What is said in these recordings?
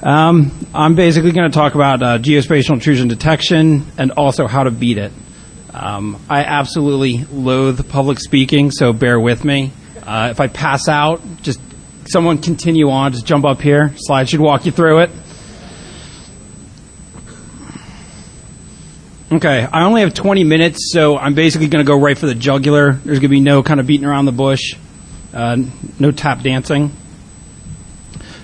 I'm basically going to talk about geospatial intrusion detection and also how to beat it. I absolutely loathe public speaking, so bear with me. If I pass out, just someone continue on. Just jump up here. Slide should walk you through it. Okay, I only have 20 minutes, so I'm basically going to go right for the jugular. There's going to be no kind of beating around the bush, no tap dancing.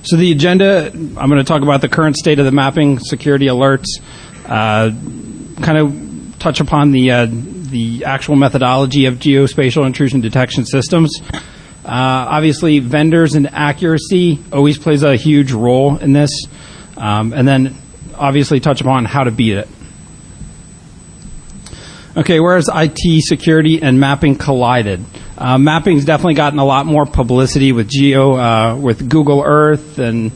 So the agenda, I'm going to talk about the current state of the mapping security alerts, kind of touch upon the actual methodology of geospatial intrusion detection systems. Obviously, vendors and accuracy always plays a huge role in this, and then obviously touch upon how to beat it. Okay, where has IT security and mapping collided? Mapping's definitely gotten a lot more publicity with with Google Earth and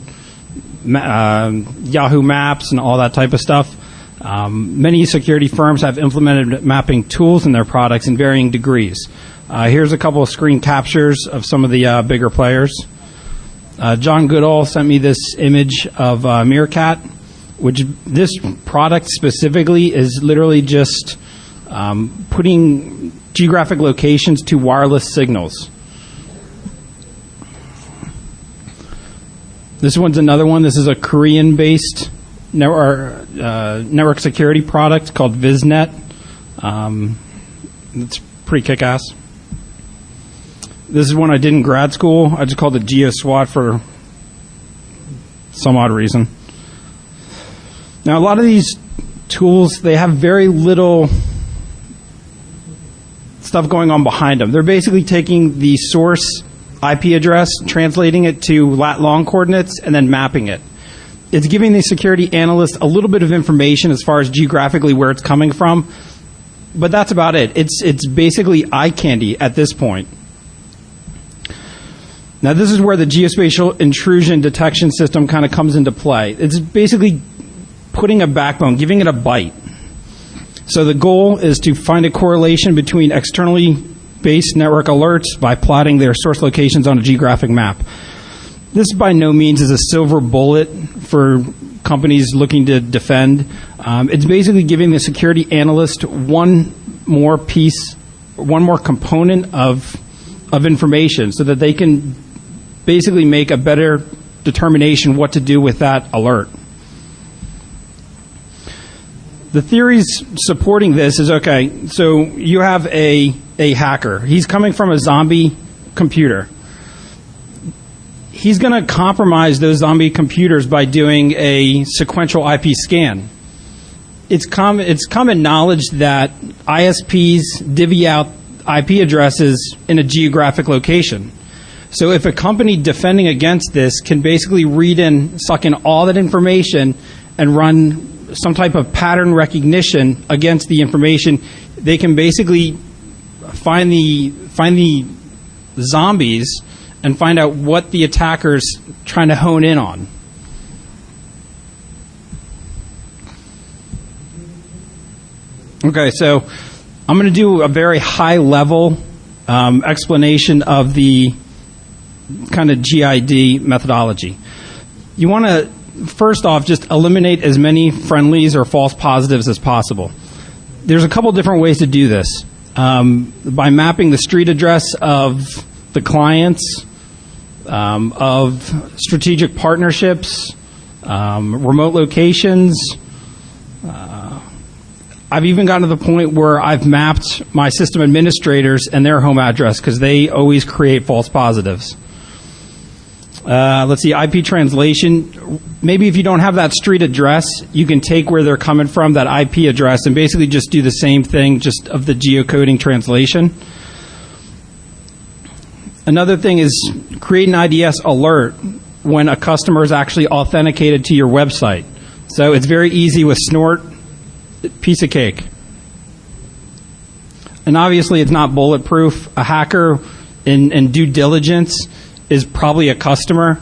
Yahoo Maps and all that type of stuff. Many security firms have implemented mapping tools in their products in varying degrees. Here's a couple of screen captures of some of the bigger players. John Goodall sent me this image of Meerkat, which this product specifically is literally just putting geographic locations to wireless signals. This one's another one. This is a Korean-based network security product called VizNet. It's pretty kick-ass. This is one I did in grad school. I just called it GeoSWAT for some odd reason. Now, a lot of these tools, they have very little stuff going on behind them. They're basically taking the source IP address, translating it to lat-long coordinates, and then mapping it. It's giving the security analyst a little bit of information as far as geographically where it's coming from, but that's about it. It's basically eye candy at this point. Now, this is where the geospatial intrusion detection system kind of comes into play. It's basically putting a backbone, giving it a bite. So the goal is to find a correlation between externally based network alerts by plotting their source locations on a geographic map. This by no means is a silver bullet for companies looking to defend. It's basically giving the security analyst one more component of information so that they can basically make a better determination what to do with that alert. The theories supporting this is, okay, so you have a hacker. He's coming from a zombie computer. He's going to compromise those zombie computers by doing a sequential IP scan. It's common knowledge that ISPs divvy out IP addresses in a geographic location. So if a company defending against this can basically suck in all that information and run some type of pattern recognition against the information, they can basically find the zombies and find out what the attacker's trying to hone in on. Okay, so I'm going to do a very high-level explanation of the kind of GID methodology. You want to first off, just eliminate as many friendlies or false positives as possible. There's a couple different ways to do this. By mapping the street address of the clients, of strategic partnerships, remote locations. I've even gotten to the point where I've mapped my system administrators and their home address because they always create false positives. Let's see, IP translation. Maybe if you don't have that street address, you can take where they're coming from, that IP address, and basically just do the same thing, just of the geocoding translation. Another thing is create an IDS alert when a customer is actually authenticated to your website. So it's very easy with Snort, piece of cake. And obviously it's not bulletproof. A hacker in due diligence is probably a customer,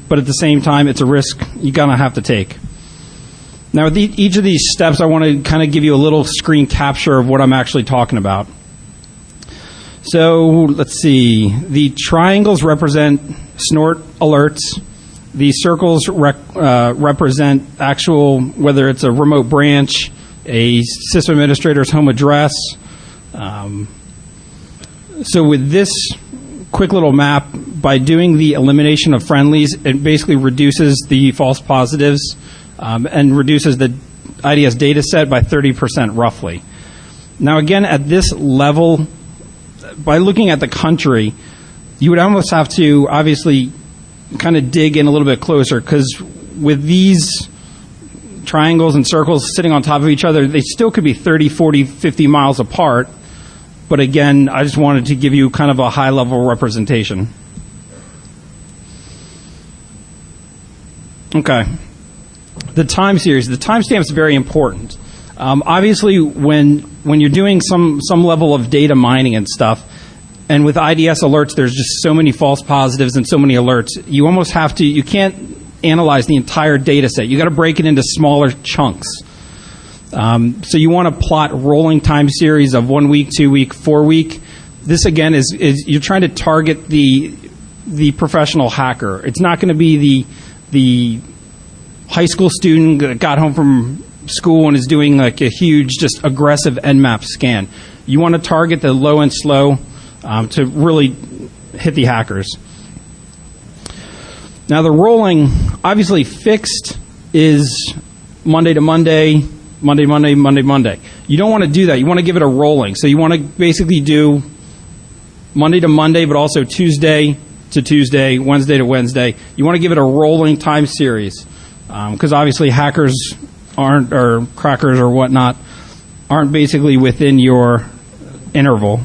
but at the same time, it's a risk you're going to have to take. Now, with each of these steps, I want to kind of give you a little screen capture of what I'm actually talking about. So, let's see. The triangles represent Snort alerts. The circles represent actual, whether it's a remote branch, a system administrator's home address. So with this quick little map, by doing the elimination of friendlies, it basically reduces the false positives and reduces the IDS data set by 30% roughly. Now again, at this level, by looking at the country, you would almost have to obviously kind of dig in a little bit closer, because with these triangles and circles sitting on top of each other, they still could be 30, 40, 50 miles apart. But again, I just wanted to give you kind of a high-level representation. Okay. The time series. The timestamp is very important. Obviously, when you're doing some level of data mining and stuff, and with IDS alerts, there's just so many false positives and so many alerts, you almost have to, you can't analyze the entire data set. You got to break it into smaller chunks. So you want to plot rolling time series of 1 week, 2 week, 4 week. This again is you're trying to target the professional hacker. It's not going to be the high school student that got home from school and is doing like a huge, just aggressive Nmap scan. You want to target the low and slow to really hit the hackers. Now the rolling, obviously fixed is Monday to Monday, Monday, Monday, Monday, Monday. You don't want to do that. You want to give it a rolling. So you want to basically do Monday to Monday, but also Tuesday to Tuesday, Wednesday to Wednesday. You want to give it a rolling time series, because obviously hackers aren't, or crackers or whatnot, aren't basically within your interval.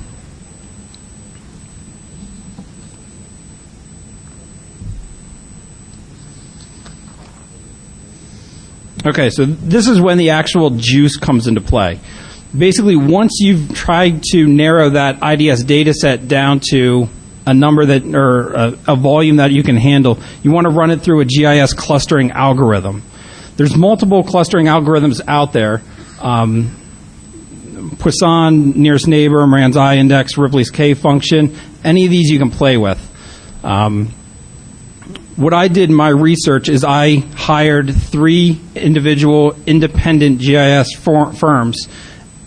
Okay, so this is when the actual juice comes into play. Basically, once you've tried to narrow that IDS data set down to a number that, or a volume that you can handle, you want to run it through a GIS clustering algorithm. There's multiple clustering algorithms out there. Poisson, nearest neighbor, Moran's I index, Ripley's K function. Any of these you can play with. What I did in my research is I hired 3 individual independent GIS firms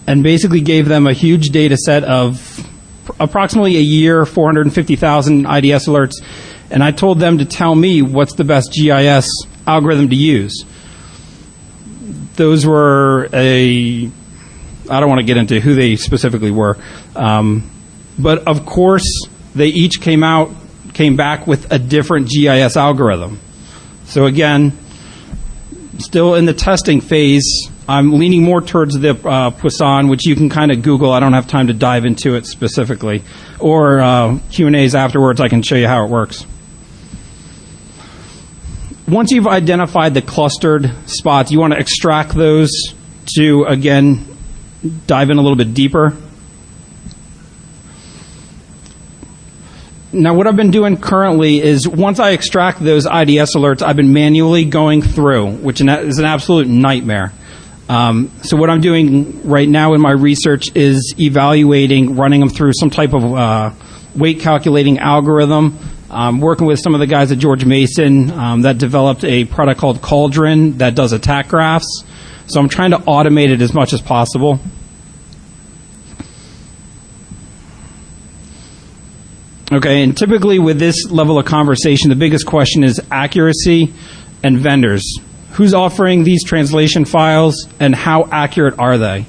and basically gave them a huge data set of approximately a year, 450,000 IDS alerts, and I told them to tell me what's the best GIS algorithm to use. Those were I don't want to get into who they specifically were, but of course they each came back with a different GIS algorithm. So again, still in the testing phase, I'm leaning more towards the Poisson, which you can kind of Google. I don't have time to dive into it specifically. Or Q&As afterwards, I can show you how it works. Once you've identified the clustered spots, you want to extract those to, again, dive in a little bit deeper. Now, what I've been doing currently is once I extract those IDS alerts, I've been manually going through, which is an absolute nightmare. So what I'm doing right now in my research is evaluating, running them through some type of weight calculating algorithm. Working with some of the guys at George Mason that developed a product called Cauldron that does attack graphs. So I'm trying to automate it as much as possible. Okay, and typically with this level of conversation, the biggest question is accuracy and vendors. Who's offering these translation files and how accurate are they?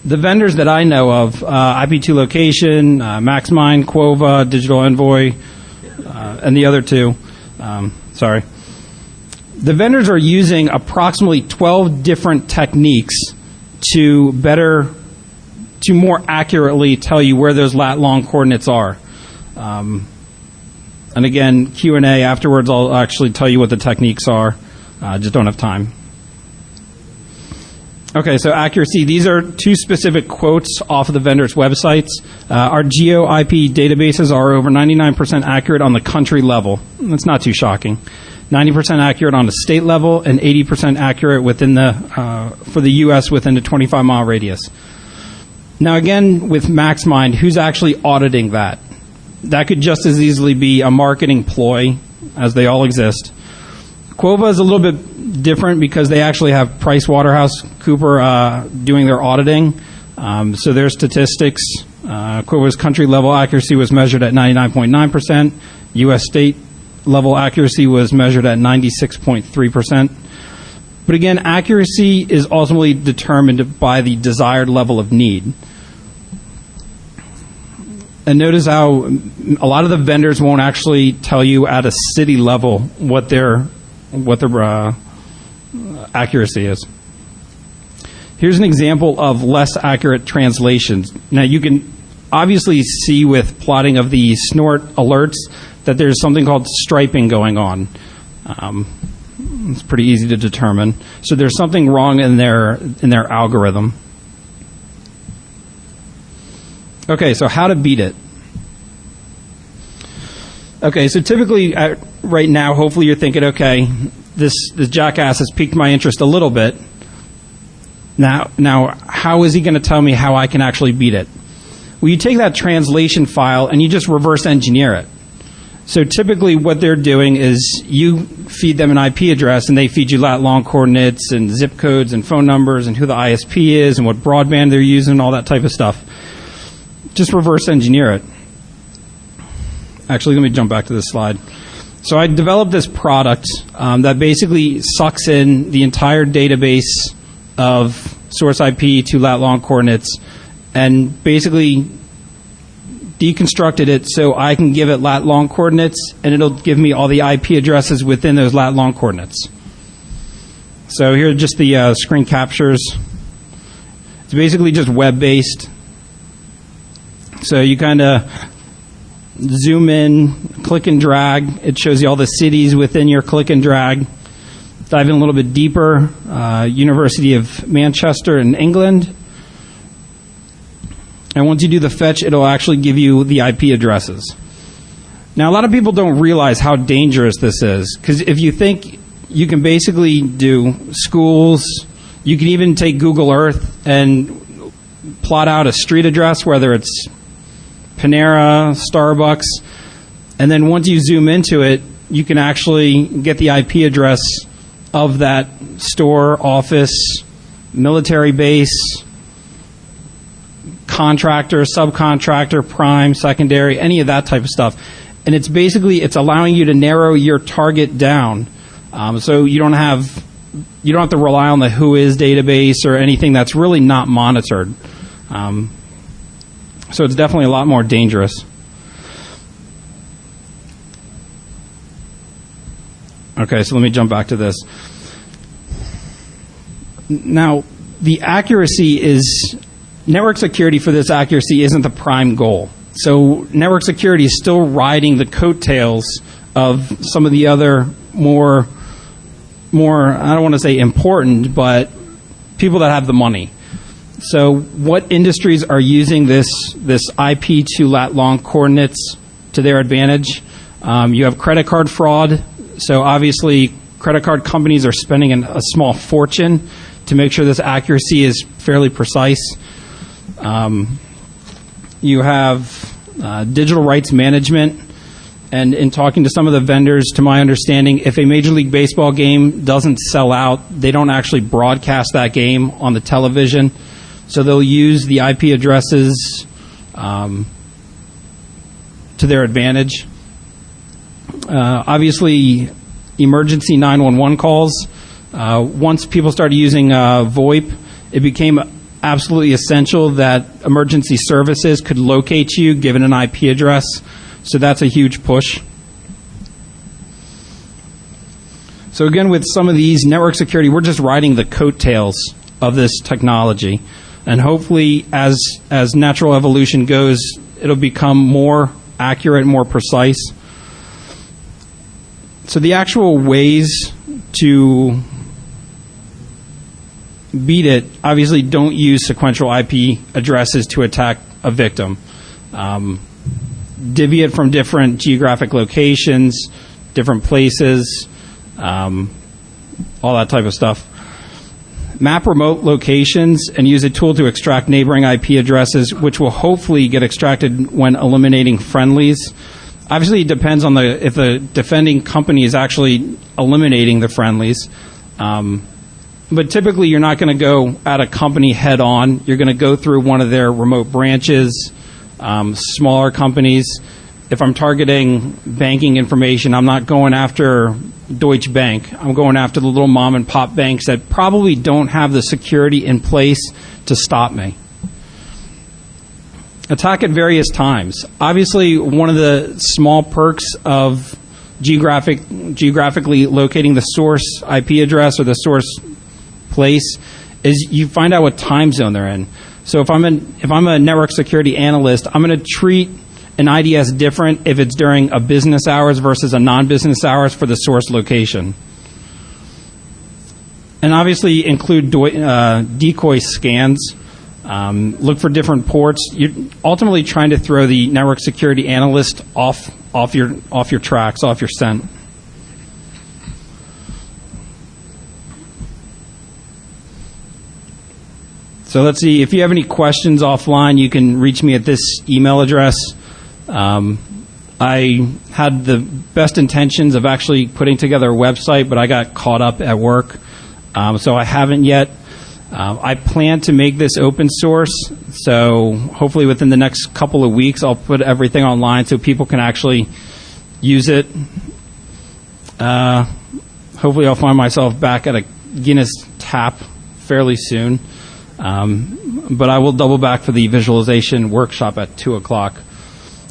The vendors that I know of, IP2 Location, MaxMind, Quova, Digital Envoy, and the other two, sorry. The vendors are using approximately 12 different techniques to more accurately tell you where those lat-long coordinates are. And again, Q&A afterwards, I'll actually tell you what the techniques are. I just don't have time. Okay, so accuracy. These are 2 specific quotes off of the vendors' websites. Our geo IP databases are over 99% accurate on the country level. That's not too shocking. 90% accurate on the state level and 80% accurate within for the U.S. within the 25-mile radius. Now again, with MaxMind, who's actually auditing that? That could just as easily be a marketing ploy as they all exist. Quova is a little bit different because they actually have PricewaterhouseCoopers doing their auditing. So their statistics, Quova's country-level accuracy was measured at 99.9%. U.S. state-level accuracy was measured at 96.3%. But again, accuracy is ultimately determined by the desired level of need. And notice how a lot of the vendors won't actually tell you at a city level what their accuracy is. Here's an example of less accurate translations. Now you can obviously see with plotting of the snort alerts that there's something called striping going on. It's pretty easy to determine. So there's something wrong in their algorithm. Okay, so how to beat it. Okay, so typically right now, hopefully you're thinking, okay, this jackass has piqued my interest a little bit. Now, how is he going to tell me how I can actually beat it? Well, you take that translation file and you just reverse engineer it. So typically what they're doing is you feed them an IP address and they feed you lat-long coordinates and zip codes and phone numbers and who the ISP is and what broadband they're using and all that type of stuff. Just reverse engineer it. Actually, let me jump back to this slide. So I developed this product that basically sucks in the entire database of source IP to lat-long coordinates and basically deconstructed it so I can give it lat-long coordinates and it'll give me all the IP addresses within those lat-long coordinates. So here are just the screen captures. It's basically just web-based. So you kind of zoom in, click and drag. It shows you all the cities within your click and drag. Dive in a little bit deeper. University of Manchester in England. And once you do the fetch, it'll actually give you the IP addresses. Now, a lot of people don't realize how dangerous this is, because if you think you can basically do schools, you can even take Google Earth and plot out a street address, whether it's Panera, Starbucks, and then once you zoom into it, you can actually get the IP address of that store, office, military base, contractor, subcontractor, prime, secondary, any of that type of stuff. And it's basically, it's allowing you to narrow your target down. So you don't have to rely on the Whois database or anything that's really not monitored. So it's definitely a lot more dangerous. Okay, so let me jump back to this. Now, the accuracy is, network security for this accuracy isn't the prime goal. So network security is still riding the coattails of some of the other more, I don't want to say important, but people that have the money. So what industries are using this IP to lat-long coordinates to their advantage? You have credit card fraud. So obviously, credit card companies are spending a small fortune to make sure this accuracy is fairly precise. You have digital rights management. And in talking to some of the vendors, to my understanding, if a Major League Baseball game doesn't sell out, they don't actually broadcast that game on the television. So they'll use the IP addresses to their advantage. Obviously, emergency 911 calls. Once people started using VoIP, it became absolutely essential that emergency services could locate you given an IP address. So that's a huge push. So again, with some of these network security, we're just riding the coattails of this technology. And hopefully, as natural evolution goes, it'll become more accurate, more precise. So the actual ways to beat it, obviously don't use sequential IP addresses to attack a victim. Divvy it from different geographic locations, different places, all that type of stuff. Map remote locations and use a tool to extract neighboring IP addresses, which will hopefully get extracted when eliminating friendlies. Obviously, it depends on if the defending company is actually eliminating the friendlies. But typically, you're not going to go at a company head on. You're going to go through one of their remote branches, smaller companies. If I'm targeting banking information, I'm not going after Deutsche Bank. I'm going after the little mom and pop banks that probably don't have the security in place to stop me. Attack at various times. Obviously, one of the small perks of geographically locating the source IP address or the source place is you find out what time zone they're in. So if I'm a network security analyst, I'm going to treat an IDS different if it's during a business hours versus a non-business hours for the source location. And obviously include decoy scans. Look for different ports. You're ultimately trying to throw the network security analyst off your tracks, off your scent. So let's see. If you have any questions offline, you can reach me at this email address. I had the best intentions of actually putting together a website, but I got caught up at work, so I haven't yet. I plan to make this open source, so hopefully within the next couple of weeks I'll put everything online so people can actually use it. Hopefully I'll find myself back at a Guinness tap fairly soon. But I will double back for the visualization workshop at 2 o'clock.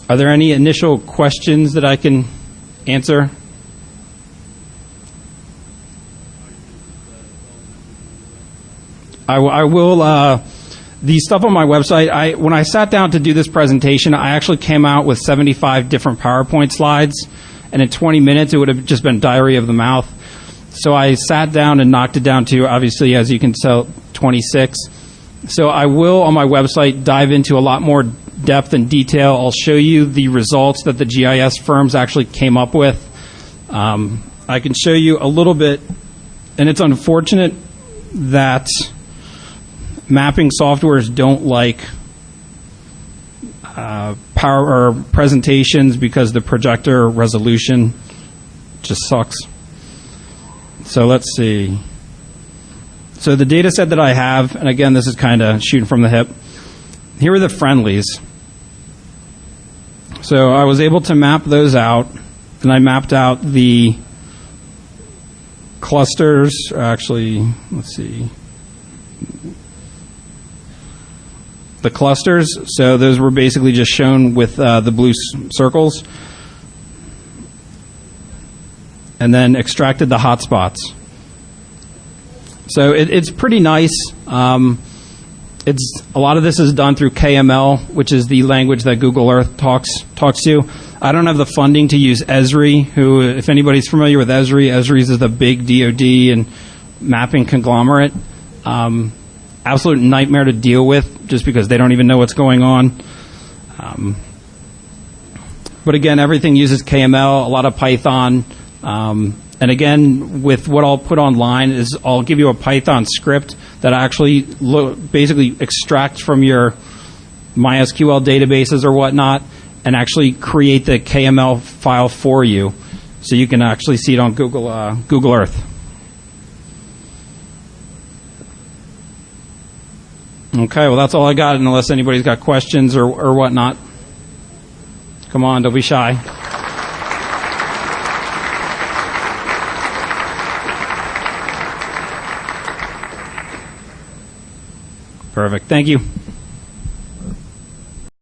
Are there any initial questions that I can answer? I will. The stuff on my website, when I sat down to do this presentation, I actually came out with 75 different PowerPoint slides, and in 20 minutes it would have just been diarrhea of the mouth. So I sat down and knocked it down to, obviously, as you can tell, 26. So I will, on my website, dive into a lot more depth and detail. I'll show you the results that the GIS firms actually came up with. I can show you a little bit, and it's unfortunate that mapping softwares don't like power or presentations because the projector resolution just sucks. So let's see. So the data set that I have, and again, this is kind of shooting from the hip. Here are the friendlies. So I was able to map those out, and I mapped out the clusters. Actually, let's see. The clusters, so those were basically just shown with the blue circles. And then extracted the hotspots. So it's pretty nice. It's a lot of this is done through KML, which is the language that Google Earth talks to. I don't have the funding to use Esri, who, if anybody's familiar with Esri, Esri is the big DoD and mapping conglomerate. Absolute nightmare to deal with, just because they don't even know what's going on. But again, everything uses KML, a lot of Python. And again, with what I'll put online is I'll give you a Python script that actually basically extracts from your MySQL databases or whatnot and actually create the KML file for you, so you can actually see it on Google Earth. Okay, well, that's all I got, unless anybody's got questions or whatnot. Come on, don't be shy. Perfect. Thank you.